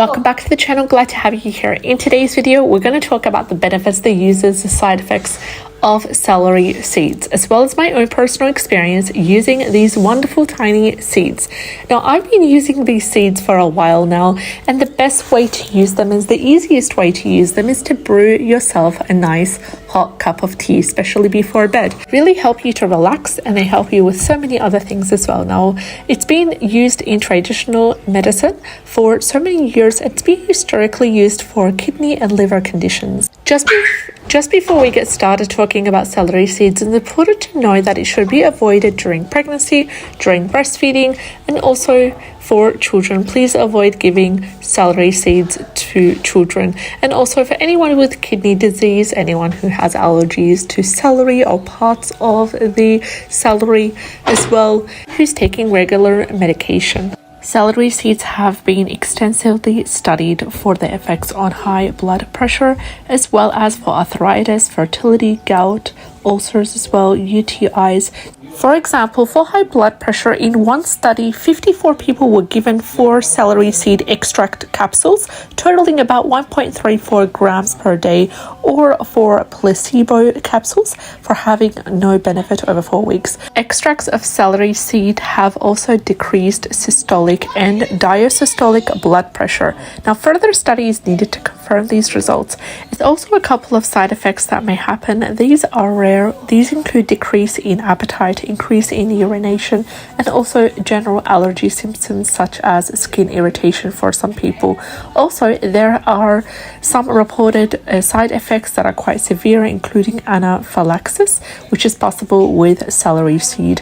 Welcome back to the channel, glad to have you here. In today's video, we're going to talk about the benefits, the uses, the side effects of celery seeds, as well as my own personal experience using these wonderful tiny seeds. Now, I've been using these seeds for a while now, and the best way to use them is the easiest way to use them is to brew yourself a nice hot cup of tea, especially before bed. Really help you to relax, and they help you with so many other things as well. Now, it's been used in traditional medicine for so many years. It's been historically used for kidney and liver conditions. Just before we get started talking about celery seeds, it's important to know that it should be avoided during pregnancy, during breastfeeding, and also for children. Please avoid giving celery seeds to children. And also for anyone with kidney disease, anyone who has allergies to celery or parts of the celery as well, who's taking regular medication. Celery seeds have been extensively studied for their effects on high blood pressure, as well as for arthritis, fertility, gout, ulcers as well, UTIs. For example, for high blood pressure, in one study, 54 people were given 4 celery seed extract capsules, totaling about 1.34 grams per day, or 4 placebo capsules for having no benefit over 4 weeks. Extracts of celery seed have also decreased systolic and diastolic blood pressure. Now, further studies needed to confirm these results. There's also a couple of side effects that may happen. These are rare. These include decrease in appetite, increase in urination, and also general allergy symptoms such as skin irritation for some people. Also, there are some reported side effects that are quite severe, including anaphylaxis, which is possible with celery seed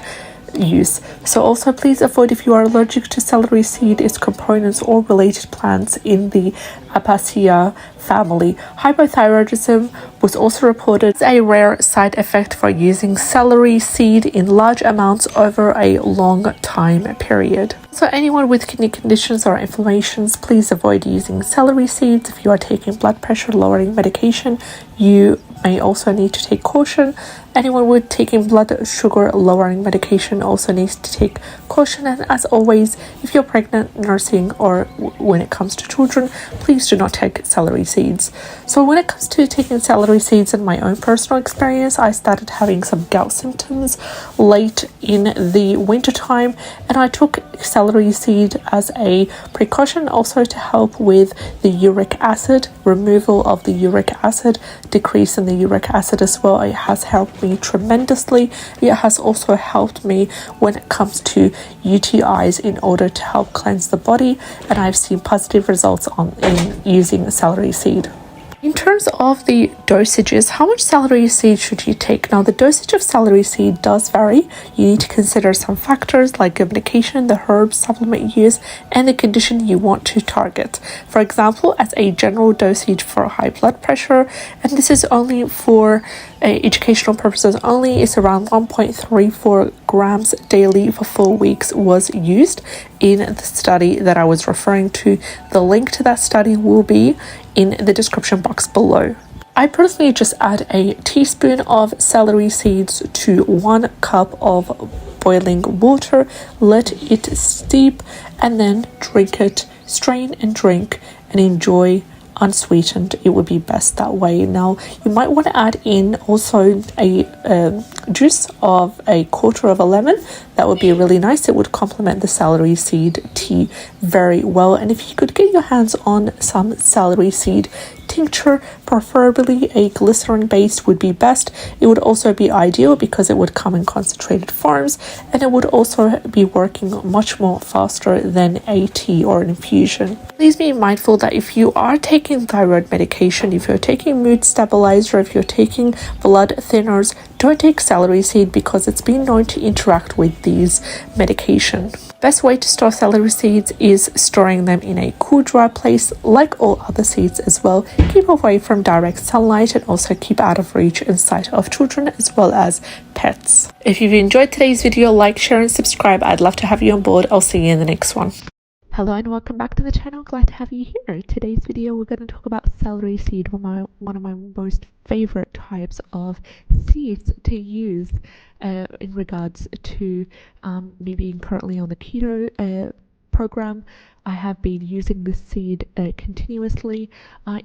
use. So also please avoid if you are allergic to celery seed, its components, or related plants in the Apiaceae family. Hypothyroidism was also reported as a rare side effect for using celery seed in large amounts over a long time period. So anyone with kidney conditions or inflammations, please avoid using celery seeds. If you are taking blood pressure lowering medication, you may also need to take caution. Anyone with taking blood sugar lowering medication also needs to take caution. And as always, if you're pregnant, nursing, or when it comes to children, please do not take celery seeds. So when it comes to taking celery seeds, in my own personal experience, I started having some gout symptoms late in the winter time, and I took celery seed as a precaution, also to help with the uric acid, removal of the uric acid, decrease in the uric acid as well. It has helped me tremendously. It has also helped me when it comes to UTIs in order to help cleanse the body, and I've seen positive results in using celery seed. In terms of the dosages, how much celery seed should you take? Now, the dosage of celery seed does vary. You need to consider some factors like your medication, the herb supplement use, and the condition you want to target. For example, as a general dosage for high blood pressure, and this is only for educational purposes only, is around 1.34 grams daily for 4 weeks was used in the study that I was referring to. The link to that study will be in the description box below. I personally just add a teaspoon of celery seeds to 1 cup of boiling water, let it steep, and then drink it. Strain and drink and enjoy unsweetened. It would be best that way. Now, you might want to add in also a juice of a quarter of a lemon. That would be really nice. It would complement the celery seed tea very well. And if you could get your hands on some celery seed tincture, preferably a glycerin based would be best. It would also be ideal because it would come in concentrated forms, and it would also be working much more faster than a tea or an infusion. Please be mindful that if you are taking thyroid medication, if you're taking mood stabilizer, if you're taking blood thinners, don't take celery seed because it's been known to interact with these medication. Best way to store celery seeds is storing them in a cool, dry place like all other seeds as well. Keep away from direct sunlight, and also keep out of reach and sight of children as well as pets. If you've enjoyed today's video, like, share and subscribe. I'd love to have you on board. I'll see you in the next one. Hello and welcome back to the channel, glad to have you here. Today's video we're going to talk about celery seed, one of my most favorite types of seeds to use in regards to me being currently on the keto program, I have been using this seed continuously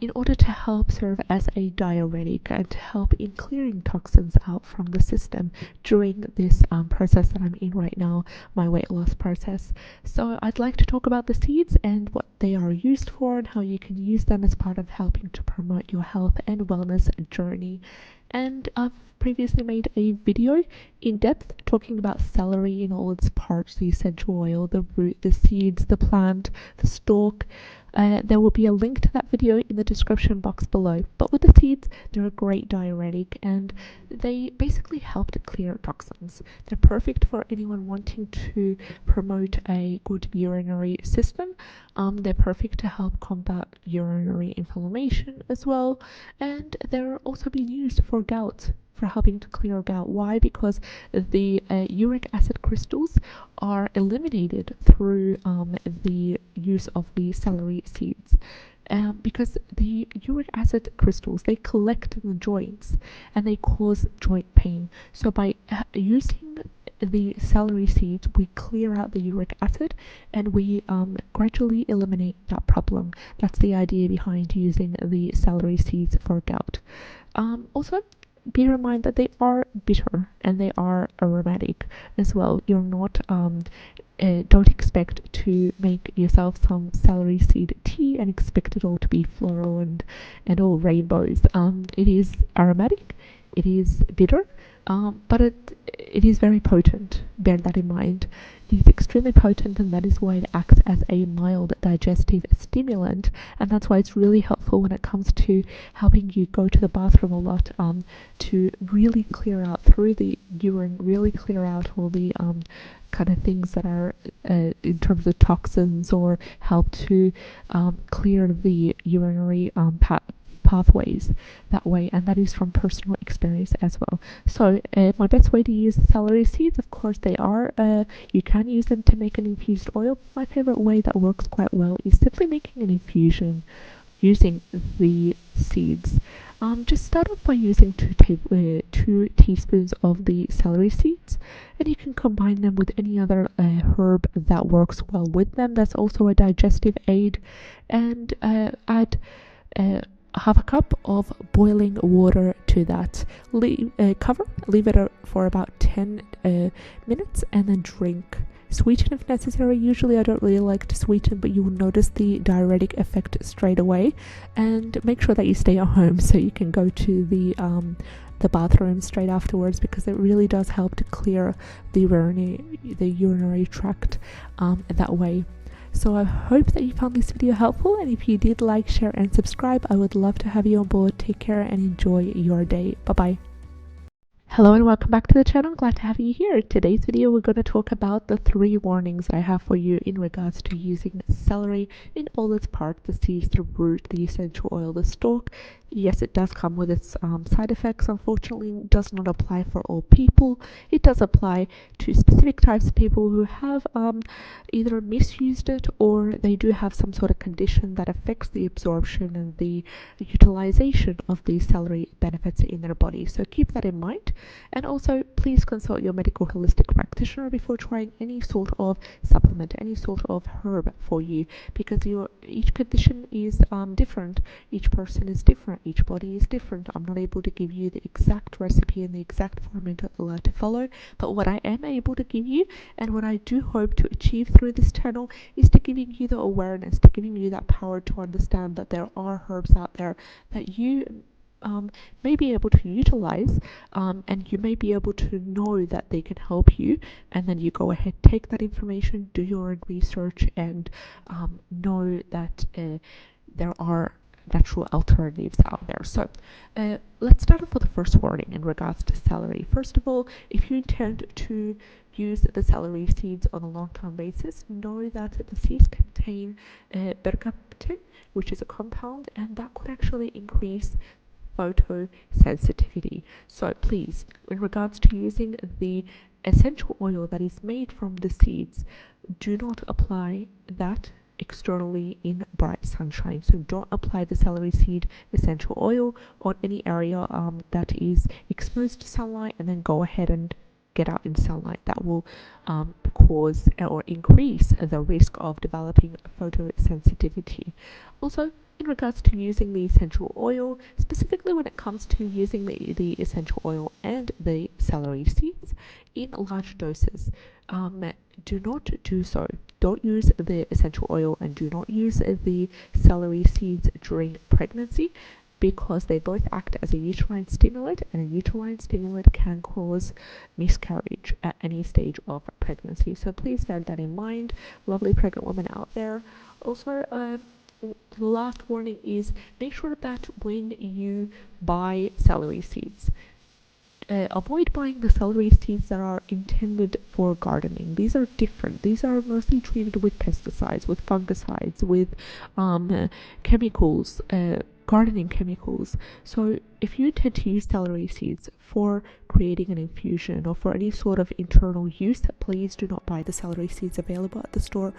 in order to help serve as a diuretic and to help in clearing toxins out from the system during this process that I'm in right now, my weight loss process. So I'd like to talk about the seeds and what they are used for and how you can use them as part of helping to promote your health and wellness journey. And I've previously made a video in depth talking about celery in all its parts, the essential oil, the root, the seeds, the plant, the stalk. There will be a link to that video in the description box below. But with the seeds, they're a great diuretic and they basically help to clear toxins. They're perfect for anyone wanting to promote a good urinary system. They're perfect to help combat urinary inflammation as well. And they're also being used for gout, for helping to clear gout. Why? Because the uric acid crystals are eliminated through the use of the celery seeds. Because the uric acid crystals, they collect in the joints and they cause joint pain. So by using the celery seeds, we clear out the uric acid and we gradually eliminate that problem. That's the idea behind using the celery seeds for gout. Also, bear in mind that they are bitter and they are aromatic as well. You're not don't expect to make yourself some celery seed tea and expect it all to be floral and all rainbows. It is aromatic, it is bitter, but it is very potent. Bear that in mind. It is extremely potent, and that is why it acts as a mild digestive stimulant, and that's why it's really helpful when it comes to helping you go to the bathroom a lot, to really clear out through the urine, really clear out all the kind of things that are in terms of toxins, or help to clear the urinary pathways that way, and that is from personal experience as well. So my best way to use celery seeds, of course, they are you can use them to make an infused oil. My favorite way that works quite well is simply making an infusion using the seeds. Just start off by using 2 teaspoons of the celery seeds, and you can combine them with any other herb that works well with them. That's also a digestive aid, and add half a cup of boiling water to that. Leave it for about 10 minutes, and then drink. Sweeten if necessary. Usually I don't really like to sweeten, but you will notice the diuretic effect straight away. And make sure that you stay at home so you can go to the bathroom straight afterwards, because it really does help to clear the urinary tract that way. So I hope that you found this video helpful, and if you did, like, share and subscribe. I would love to have you on board. Take care and enjoy your day. Bye bye. Hello and welcome back to the channel. Glad to have you here. Today's video, we're going to talk about the 3 warnings that I have for you in regards to using celery in all its parts: the seeds, the root, the essential oil, the stalk. Yes, it does come with its side effects. Unfortunately, it does not apply for all people. It does apply to specific types of people who have either misused it, or they do have some sort of condition that affects the absorption and the utilization of these celery benefits in their body. So keep that in mind. And also, please consult your medical holistic practitioner before trying any sort of supplement, any sort of herb for you, because each condition is different. Each person is different. Each body is different. I'm not able to give you the exact recipe and the exact formula to follow, but what I am able to give you, and what I do hope to achieve through this channel, is to giving you the awareness, to giving you that power to understand that there are herbs out there that you may be able to utilize, and you may be able to know that they can help you, and then you go ahead, take that information, do your own research, and know that there are natural alternatives out there. So let's start off with the first warning in regards to celery. First of all, if you intend to use the celery seeds on a long-term basis, know that the seeds contain bergamottin, which is a compound, and that could actually increase photosensitivity. So please, in regards to using the essential oil that is made from the seeds, do not apply that externally in bright sunshine. So don't apply the celery seed essential oil on any area that is exposed to sunlight, and then go ahead and get out in sunlight. That will cause or increase the risk of developing photosensitivity. Also, in regards to using the essential oil, specifically when it comes to using the essential oil and the celery seeds in large doses, do not do so. Don't use the essential oil and do not use the celery seeds during pregnancy, because they both act as a uterine stimulant, and a uterine stimulant can cause miscarriage at any stage of pregnancy. So please bear that in mind, lovely pregnant women out there. Also, the last warning is, make sure that when you buy celery seeds, avoid buying the celery seeds that are intended for gardening. These are different. These are mostly treated with pesticides, with fungicides, with chemicals, gardening chemicals. So if you intend to use celery seeds for creating an infusion or for any sort of internal use, please do not buy the celery seeds available at the store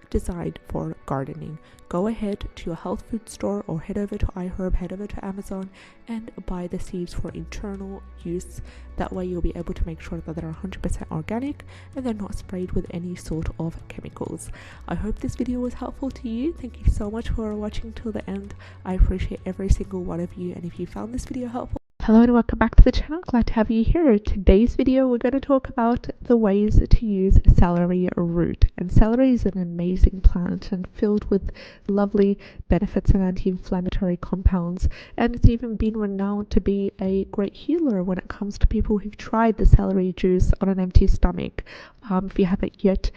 designed for gardening. Go ahead to your health food store or head over to iHerb, head over to Amazon and buy the seeds for internal use. That way you'll be able to make sure that they're 100% organic and they're not sprayed with any sort of chemicals. I hope this video was helpful to you. Thank you so much for watching till the end. I appreciate every single one of you, and if you found this video helpful, hello and welcome back to the channel. Glad to have you here. Today's video we're going to talk about the ways to use celery root. And celery is an amazing plant and filled with lovely benefits and anti-inflammatory compounds, and it's even been renowned to be a great healer when it comes to people who've tried the celery juice on an empty stomach. If you haven't yet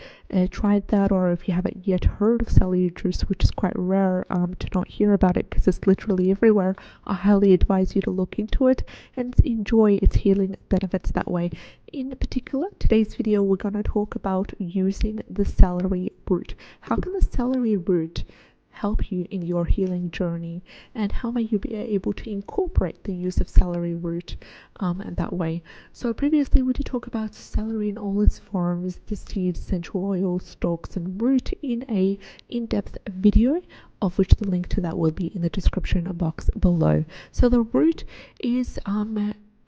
tried that, or if you haven't yet heard of celery juice, which is quite rare to not hear about it because it's literally everywhere, I highly advise you to look into it and enjoy its healing benefits that way. In particular, today's video we're going to talk about using the celery root. How can the celery root help you in your healing journey, and how may you be able to incorporate the use of celery root that way? So previously we did talk about celery in all its forms, the seeds, essential oil, stalks and root in a in-depth video, of which the link to that will be in the description box below. So the root is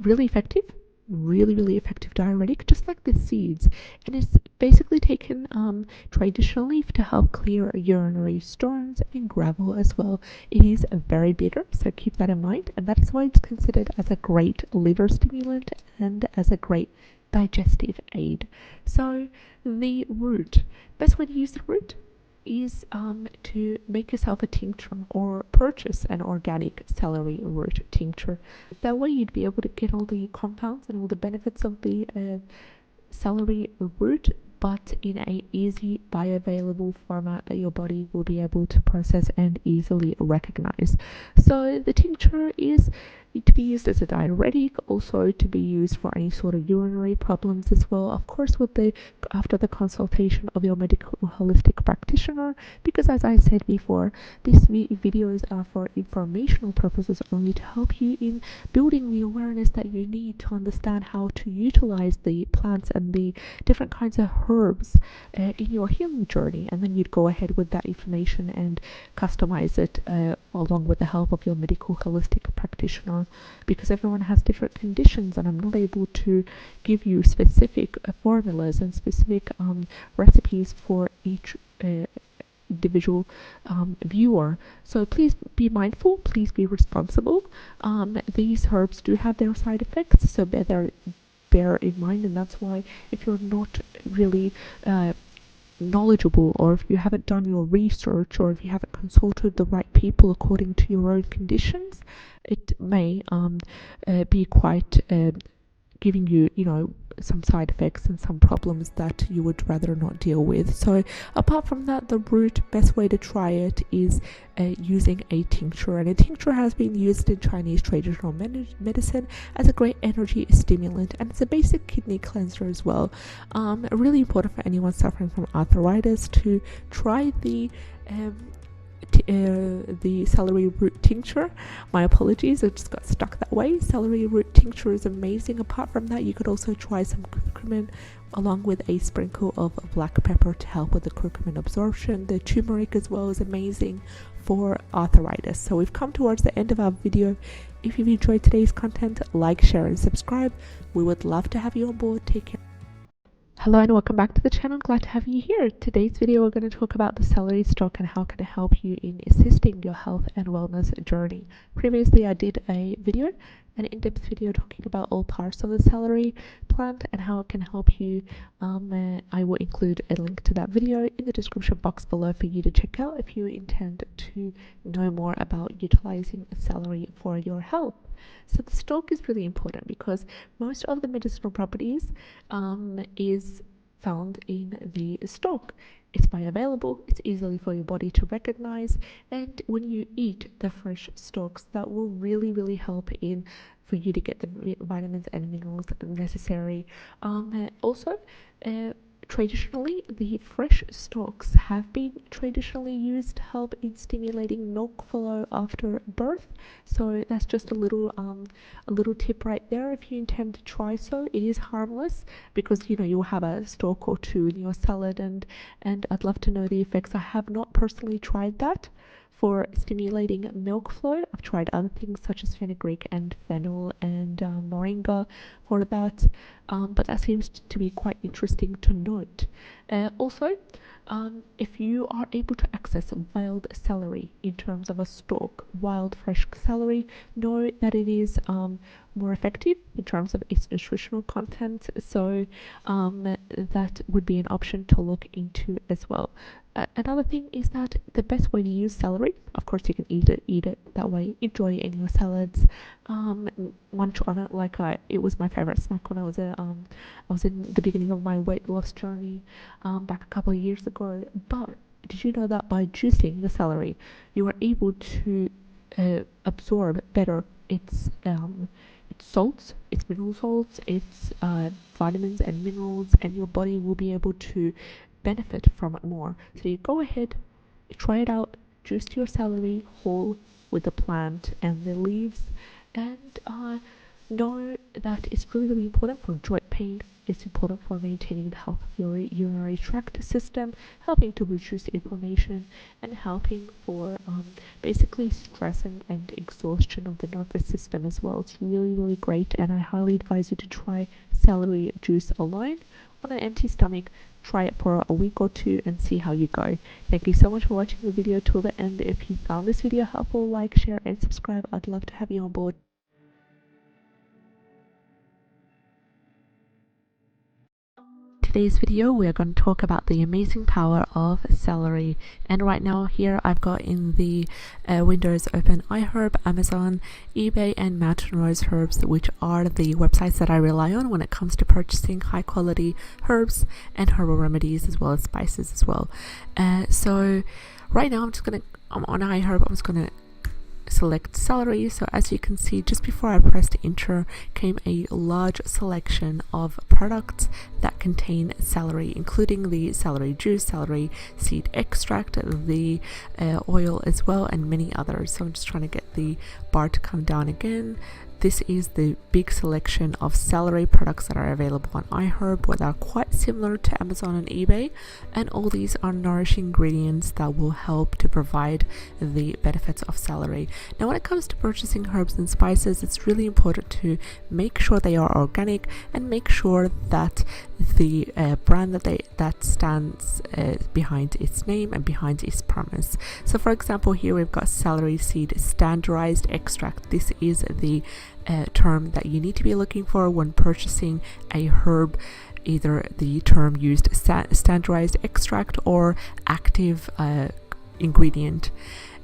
really effective, really effective diuretic, just like the seeds, and it's basically taken traditionally to help clear urinary stones and gravel as well. It is very bitter, so keep that in mind, and that is why it's considered as a great liver stimulant and as a great digestive aid. So the root, best way to use the root is to make yourself a tincture or purchase an organic celery root tincture. That way you'd be able to get all the compounds and all the benefits of the celery root, but in a easy bioavailable format that your body will be able to process and easily recognize. So the tincture is to be used as a diuretic, also to be used for any sort of urinary problems as well, of course after the consultation of your medical holistic practitioner, because as I said before, these videos are for informational purposes only, to help you in building the awareness that you need to understand how to utilize the plants and the different kinds of herbs in your healing journey, and then you'd go ahead with that information and customize it along with the help of your medical holistic practitioner, because everyone has different conditions and I'm not able to give you specific formulas and specific recipes for each individual viewer. So please be mindful, please be responsible. These herbs do have their side effects, so bear in mind, and that's why if you're not really knowledgeable, or if you haven't done your research, or if you haven't consulted the right people according to your own conditions, it may be quite giving you, some side effects and some problems that you would rather not deal with. So apart from that, the root, best way to try it is using a tincture, and a tincture has been used in Chinese traditional medicine as a great energy stimulant, and it's a basic kidney cleanser as well. Really important for anyone suffering from arthritis to try the celery root tincture. My apologies, I just got stuck that way. Celery root tincture is amazing. Apart from that, you could also try some curcumin along with a sprinkle of black pepper to help with the curcumin absorption. The turmeric as well is amazing for arthritis. So we've come towards the end of our video. If you've enjoyed today's content, like, share and subscribe. We would love to have you on board. Take care. Hello and welcome back to the channel. Glad to have you here. Today's video we're going to talk about the celery stalk and how it can help you in assisting your health and wellness journey. Previously I did an in-depth video talking about all parts of the celery plant and how it can help you. I will include a link to that video in the description box below for you to check out if you intend to know more about utilizing celery for your health. So the stalk is really important because most of the medicinal properties is found in the stalk. It's bioavailable, it's easily for your body to recognize, and when you eat the fresh stalks, that will really help in for you to get the vitamins and minerals necessary. Also, traditionally, the fresh stalks have been traditionally used to help in stimulating milk flow after birth. So that's just a little tip right there. If you intend to try so, it is harmless because you'll have a stalk or two in your salad, and I'd love to know the effects. I have not personally tried that for stimulating milk flow. I've tried other things such as fenugreek and fennel and moringa for that, but that seems to be quite interesting to note. Also, if you are able to access wild celery in terms of a stalk, wild fresh celery, know that it is more effective in terms of its nutritional content, so that would be an option to look into as well. Another thing is that the best way to use celery, of course you can eat it that way, enjoy it in your salads, munch on it like it was my favorite snack when I was in the beginning of my weight loss journey back a couple of years ago. But did you know that by juicing the celery, you are able to absorb better its salts, its mineral salts, its vitamins and minerals, and your body will be able to benefit from it more. So you go ahead, try it out, juice your celery whole with the plant and the leaves, and know that it's really important for joint pain. It's important for maintaining the health of your urinary tract system, helping to reduce inflammation, and helping for basically stress and exhaustion of the nervous system as well. It's really great, and I highly advise you to try celery juice alone on an empty stomach. Try it for a week or two and see how you go. Thank you so much for watching the video till the end. If you found this video helpful, like, share and subscribe. I'd love to have you on board. Today's video we are going to talk about the amazing power of celery, and right now here I've got in the windows open iHerb, Amazon, eBay and Mountain Rose Herbs, which are the websites that I rely on when it comes to purchasing high quality herbs and herbal remedies as well as spices as well. So right now I'm on iHerb. I'm just gonna select celery. So as you can see, just before I pressed enter came a large selection of products that contain celery, including the celery juice, celery seed extract, the oil as well, and many others. So I'm just trying to get the bar to come down again. This is the big selection of celery products that are available on iHerb, that are quite similar to Amazon and eBay, and all these are nourishing ingredients that will help to provide the benefits of celery. Now when it comes to purchasing herbs and spices, it's really important to make sure they are organic and make sure that the brand that stands behind its name and behind its promise. So for example, here we've got celery seed standardized extract. This is the term that you need to be looking for when purchasing a herb, either the term used standardized extract or active ingredient.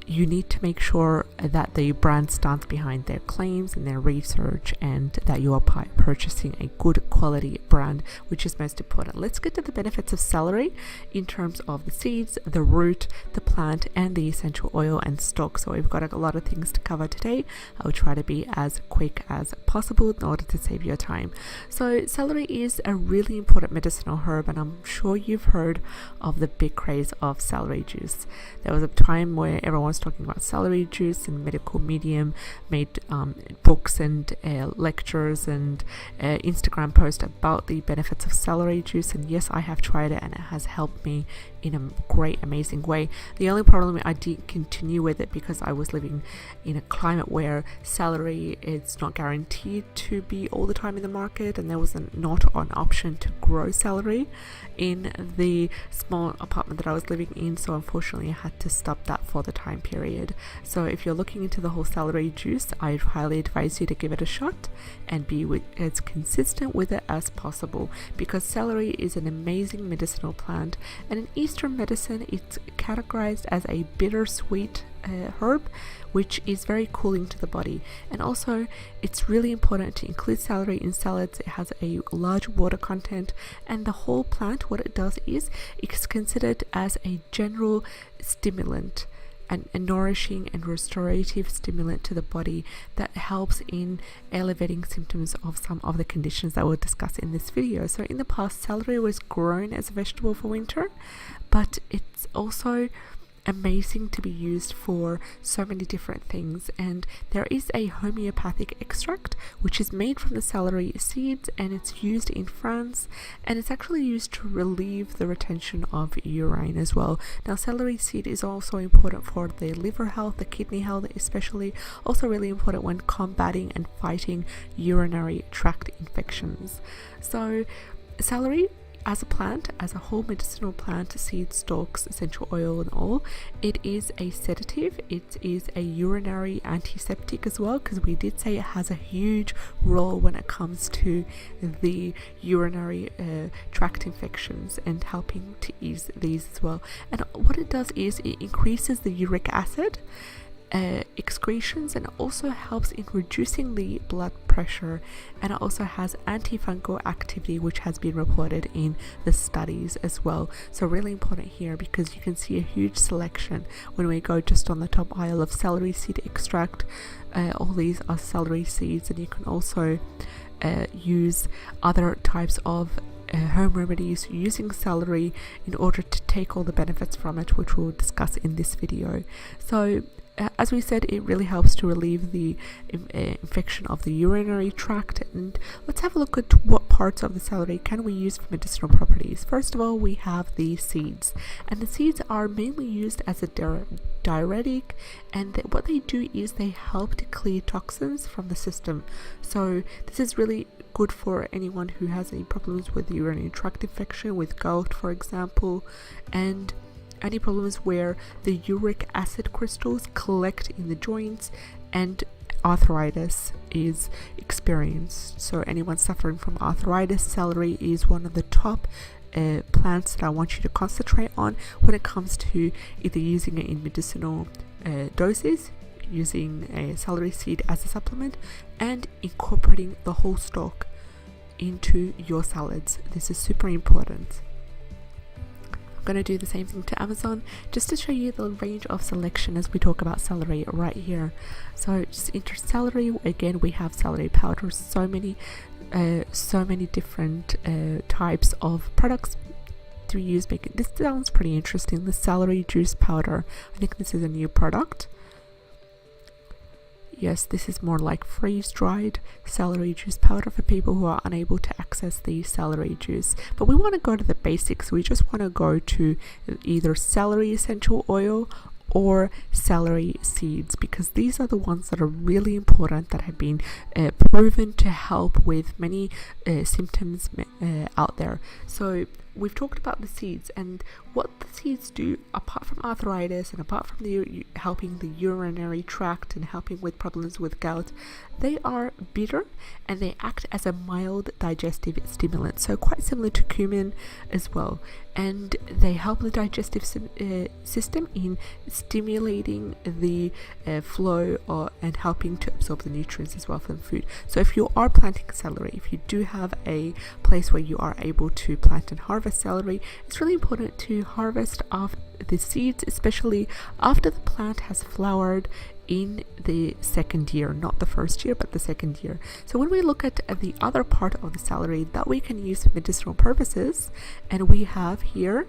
You need to make sure that the brand stands behind their claims and their research, and that you are purchasing a good quality brand, which is most important. Let's get to the benefits of celery in terms of the seeds, the root, the plant, and the essential oil and stalk. So we've got a lot of things to cover today. I will try to be as quick as possible in order to save your time. So celery is a really important medicinal herb, and I'm sure you've heard of the big craze of celery juice. There was a time where everyone was talking about celery juice in medical medium, made books and lectures and Instagram posts about the benefits of celery juice, and yes, I have tried it and it has helped me in a great, amazing way. The only problem, I didn't continue with it because I was living in a climate where celery is not guaranteed to be all the time in the market, and there was not an option to grow celery in the small apartment that I was living in, so unfortunately I had to stop that for the time period. So if you're looking into the whole celery juice, I highly advise you to give it a shot and be as consistent with it as possible, because celery is an amazing medicinal plant, and in Eastern medicine it's categorized as a bittersweet herb, which is very cooling to the body. And also it's really important to include celery in salads. It has a large water content, and the whole plant, what it does is it's considered as a general stimulant and a nourishing and restorative stimulant to the body that helps in elevating symptoms of some of the conditions that we'll discuss in this video. So in the past, celery was grown as a vegetable for winter, but it's also amazing to be used for so many different things. And there is a homeopathic extract which is made from the celery seeds, and it's used in France, and it's actually used to relieve the retention of urine as well. Now, celery seed is also important for the liver health, the kidney health, especially also really important when combating and fighting urinary tract infections. So celery as a plant, as a whole medicinal plant, seeds, stalks, essential oil and all, it is a sedative, it is a urinary antiseptic as well, because we did say it has a huge role when it comes to the urinary tract infections and helping to ease these as well. And what it does is it increases the uric acid excretions, and also helps in reducing the blood pressure, and it also has antifungal activity, which has been reported in the studies as well. So really important here, because you can see a huge selection when we go just on the top aisle of celery seed extract. All these are celery seeds, and you can also use other types of home remedies using celery in order to take all the benefits from it, which we'll discuss in this video. So as we said, it really helps to relieve the infection of the urinary tract. And let's have a look at what parts of the celery can we use for medicinal properties. First of all, we have the seeds, and the seeds are mainly used as a diuretic, and what they do is they help to clear toxins from the system. So this is really good for anyone who has any problems with urinary tract infection, with gout for example, and any problems where the uric acid crystals collect in the joints and arthritis is experienced. So anyone suffering from arthritis, celery is one of the top plants that I want you to concentrate on when it comes to either using it in medicinal doses, using a celery seed as a supplement, and incorporating the whole stalk into your salads. This is super important. I'm going to do the same thing to Amazon just to show you the range of selection as we talk about celery right here. So just enter celery. Again, we have celery powders, so many different types of products to use. This sounds pretty interesting, the celery juice powder. I think this is a new product. Yes, this is more like freeze-dried celery juice powder for people who are unable to access the celery juice. But we want to go to the basics. We just want to go to either celery essential oil or celery seeds, because these are the ones that are really important, that have been proven to help with many symptoms out there. So we've talked about the seeds and what the seeds do, apart from arthritis and apart from the helping the urinary tract and helping with problems with gout. They are bitter and they act as a mild digestive stimulant, so quite similar to cumin as well, and they help the digestive system in stimulating the flow and helping to absorb the nutrients as well from food. So if you are planting celery, if you do have a place where you are able to plant and harvest celery, it's really important to harvest off the seeds, especially after the plant has flowered in the second year, not the first year but the second year. So when we look at the other part of the celery that we can use for medicinal purposes, and we have here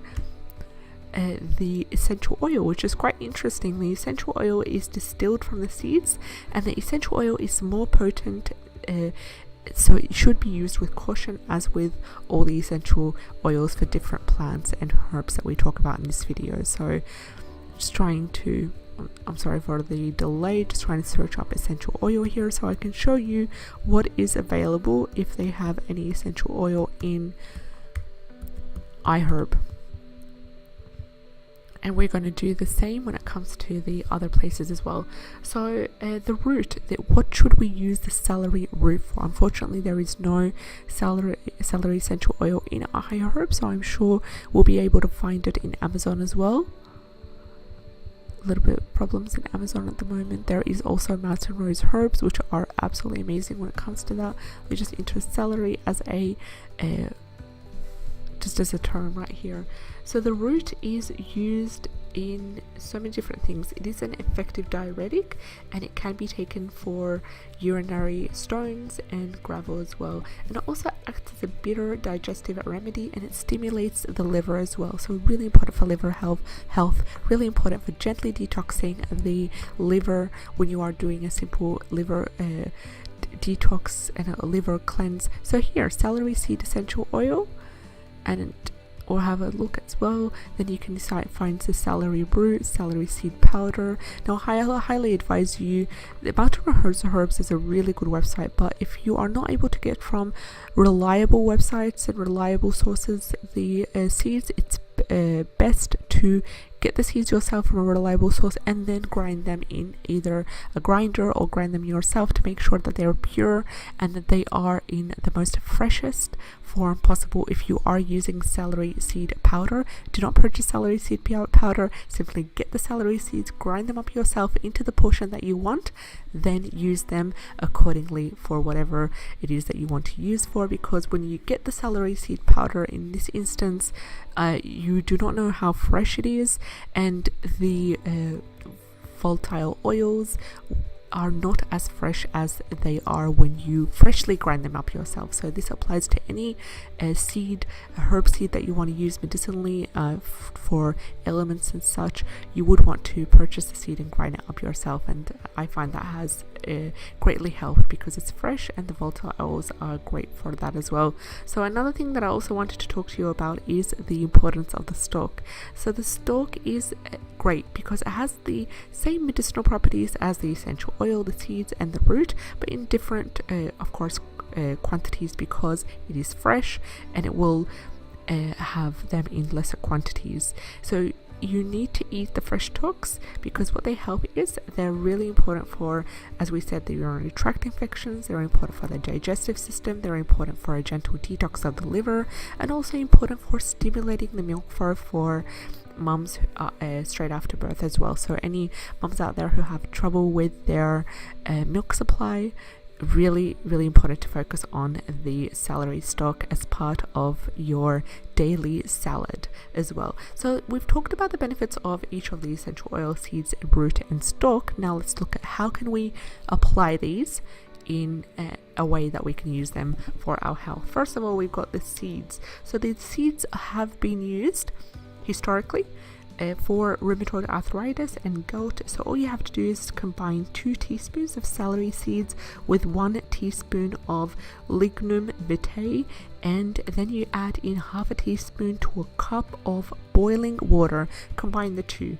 the essential oil, which is quite interesting. The essential oil is distilled from the seeds, and the essential oil is more potent, so it should be used with caution, as with all the essential oils for different plants and herbs that we talk about in this video. So just trying to, I'm sorry for the delay, just trying to search up essential oil here so I can show you what is available if they have any essential oil in iHerb. And we're going to do the same when it comes to the other places as well. So the root, what should we use the celery root for? Unfortunately, there is no celery essential oil in iHerb, so I'm sure we'll be able to find it in Amazon as well. A little bit of problems in Amazon at the moment. There is also mountain rose herbs, which are absolutely amazing when it comes to that. We just enter celery as a just as a term right here. So the root is used in so many different things. It is an effective diuretic, and it can be taken for urinary stones and gravel as well. And it also acts as a bitter digestive remedy, and it stimulates the liver as well. So really important for liver health, really important for gently detoxing the liver when you are doing a simple liver detox and a liver cleanse. So here, celery seed essential oil, and or have a look as well. Then you can find the celery root, celery seed powder. Now I highly advise you, the Mountain Herbs is a really good website, but if you are not able to get from reliable websites and reliable sources the seeds, it's best to get the seeds yourself from a reliable source and then grind them in either a grinder or grind them yourself to make sure that they are pure and that they are in the most freshest form possible. If you are using celery seed powder, do not purchase celery seed powder. Simply get the celery seeds, grind them up yourself into the portion that you want, then use them accordingly for whatever it is that you want to use for, because when you get the celery seed powder in this instance, you do not know how fresh it is, and the volatile oils are not as fresh as they are when you freshly grind them up yourself. So this applies to any herb seed that you want to use medicinally for elements and such. You would want to purchase the seed and grind it up yourself, and I find that has greatly helped because it's fresh, and the volatile oils are great for that as well. So another thing that I also wanted to talk to you about is the importance of the stalk. So the stalk is great because it has the same medicinal properties as the essential oil, the seeds and the root, but in different of course quantities, because it is fresh and it will have them in lesser quantities. So you need to eat the fresh stalks because what they help is they're really important for, as we said, the urinary tract infections. They're important for the digestive system. They're important for a gentle detox of the liver, and also important for stimulating the milk flow for mums straight after birth as well. So any mums out there who have trouble with their milk supply, really important to focus on the celery stalk as part of your daily salad as well. So we've talked about the benefits of each of the essential oil, seeds, root and stalk. Now let's look at how can we apply these in a way that we can use them for our health. First of all, we've got the seeds. So the seeds have been used historically for rheumatoid arthritis and gout. So all you have to do is combine 2 teaspoons of celery seeds with 1 teaspoon of lignum vitae, and then you add in half a teaspoon to a cup of boiling water. Combine the 2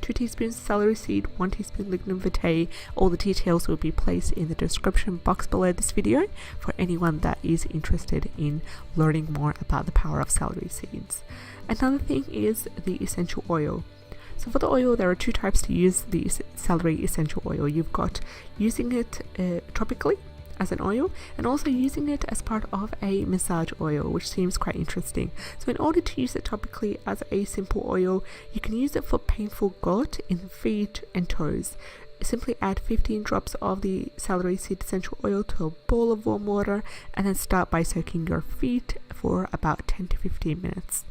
teaspoons celery seed, 1 teaspoon lignum vitae. All the details will be placed in the description box below this video for anyone that is interested in learning more about the power of celery seeds. Another thing is the essential oil. So for the oil, there are 2 types to use the celery essential oil. You've got using it topically as an oil, and also using it as part of a massage oil, which seems quite interesting. So in order to use it topically as a simple oil, you can use it for painful gout in the feet and toes. Simply add 15 drops of the celery seed essential oil to a bowl of warm water, and then start by soaking your feet for about 10 to 15 minutes.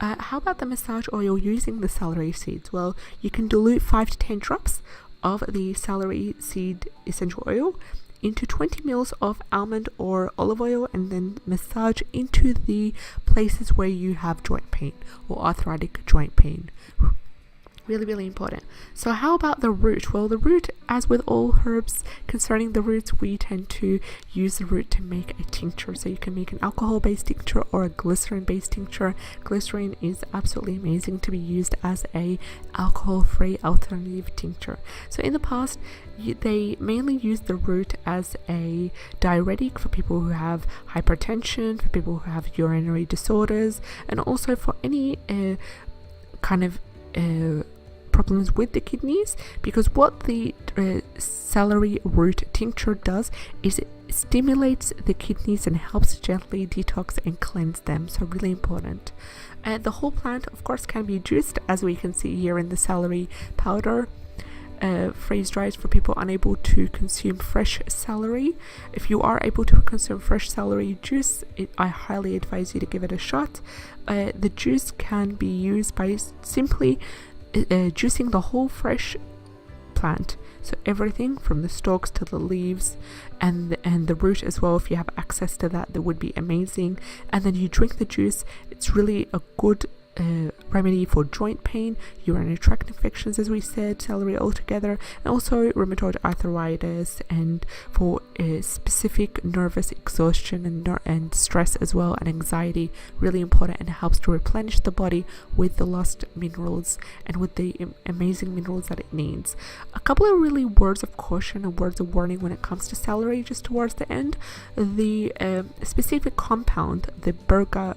How about the massage oil using the celery seeds? Well, you can dilute 5 to 10 drops of the celery seed essential oil into 20 ml of almond or olive oil and then massage into the places where you have joint pain or arthritic joint pain. Really important. So how about the root? Well, the root, as with all herbs, concerning the roots, we tend to use the root to make a tincture. So you can make an alcohol-based tincture or a glycerin-based tincture. Glycerin is absolutely amazing to be used as a alcohol-free alternative tincture. So in the past, they mainly used the root as a diuretic for people who have hypertension, for people who have urinary disorders, and also for any kind of problems with the kidneys, because what the celery root tincture does is it stimulates the kidneys and helps gently detox and cleanse them. So really important. The whole plant, of course, can be juiced, as we can see here in the celery powder. Freeze dried for people unable to consume fresh celery. If you are able to consume fresh celery juice, I highly advise you to give it a shot. The juice can be used by simply juicing the whole fresh plant, so everything from the stalks to the leaves and the root as well. If you have access to that would be amazing. And then you drink the juice. It's really a good remedy for joint pain, urinary tract infections, as we said, celery altogether, and also rheumatoid arthritis, and for specific nervous exhaustion and stress as well, and anxiety. Really important, and helps to replenish the body with the lost minerals and with the amazing minerals that it needs. A couple of really words of caution and words of warning when it comes to celery just towards the end. The specific compound, the bergaptan,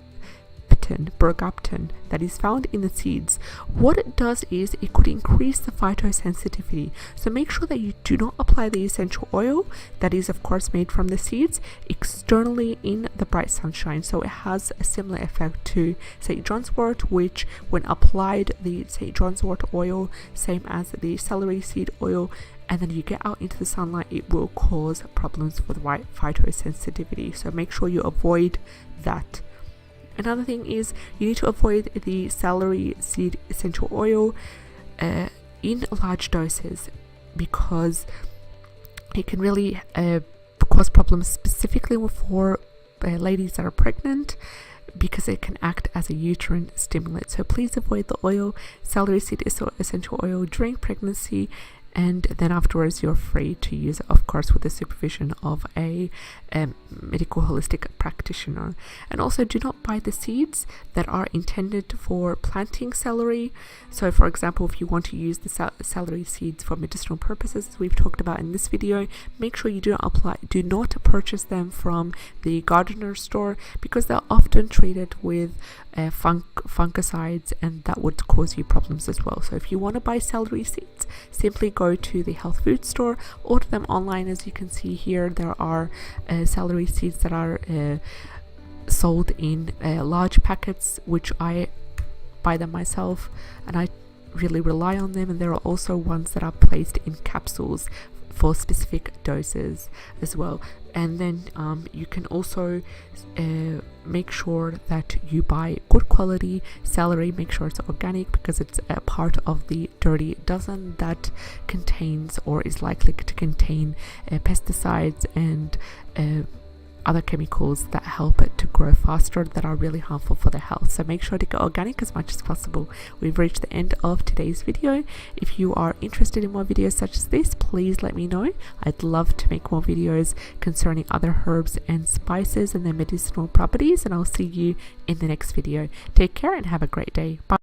that is found in the seeds, what it does is it could increase the phytosensitivity. So make sure that you do not apply the essential oil that is of course made from the seeds externally in the bright sunshine. So it has a similar effect to St. John's wort, which when applied, the St. John's wort oil, same as the celery seed oil, and then you get out into the sunlight, it will cause problems for the phytosensitivity. So make sure you avoid that. Another thing is you need to avoid the celery seed essential oil in large doses, because it can really cause problems, specifically for ladies that are pregnant, because it can act as a uterine stimulant. So please avoid the oil, celery seed essential oil during pregnancy, and then afterwards you're free to use it, of course, with the supervision of a medical holistic practitioner. And also, do not buy the seeds that are intended for planting celery. So for example, if you want to use the celery seeds for medicinal purposes, as we've talked about in this video, make sure you do not purchase them from the gardener store, because they're often treated with fungicides, and that would cause you problems as well. So if you want to buy celery seeds, simply go to the health food store, order them online. As you can see here, there are celery seeds that are sold in large packets, which I buy them myself, and I really rely on them. And there are also ones that are placed in capsules for specific doses as well. And then you can also make sure that you buy good quality celery. Make sure it's organic, because it's a part of the dirty dozen that contains or is likely to contain pesticides and other chemicals that help it to grow faster, that are really harmful for the health. So make sure to go organic as much as possible. We've reached the end of today's video. If you are interested in more videos such as this, please let me know. I'd love to make more videos concerning other herbs and spices and their medicinal properties, and I'll see you in the next video. Take care and have a great day. Bye.